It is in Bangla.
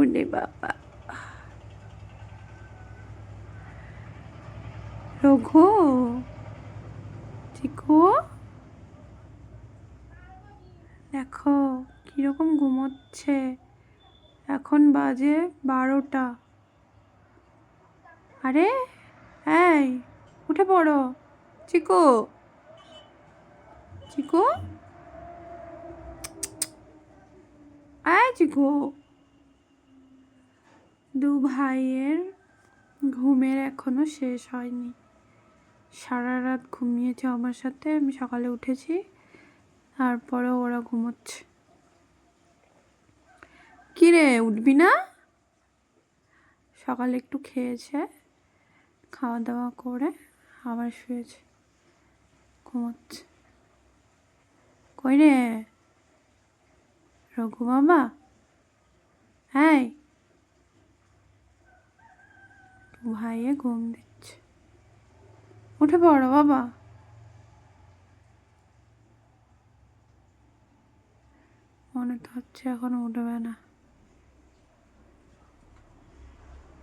ওরে বাবা, রঘু, চিকু, দেখো কিরকম ঘুমোচ্ছে। এখন বাজে 12টা। আরে এই, উঠে পড়ো। চিকু, চিকু, চিকু। দু ভাইয়ের ঘুমের এখনো শেষ হয়নি। সারা রাত ঘুমিয়েছে আমার সাথে, আমি সকালে উঠেছি, তারপরে ওরা ঘুমোচ্ছে। কি রে, উঠবি না? সকালে একটু খেয়েছে, খাওয়া দাওয়া করে আবার শুয়েছে, ঘুমোচ্ছে। কই রে রঘু বাবা, হ্যাঁ, ভাইয়ে ঘুম দিচ্ছে, উঠে পড়ো বাবা। মনে তো হচ্ছে এখনো উঠবে না।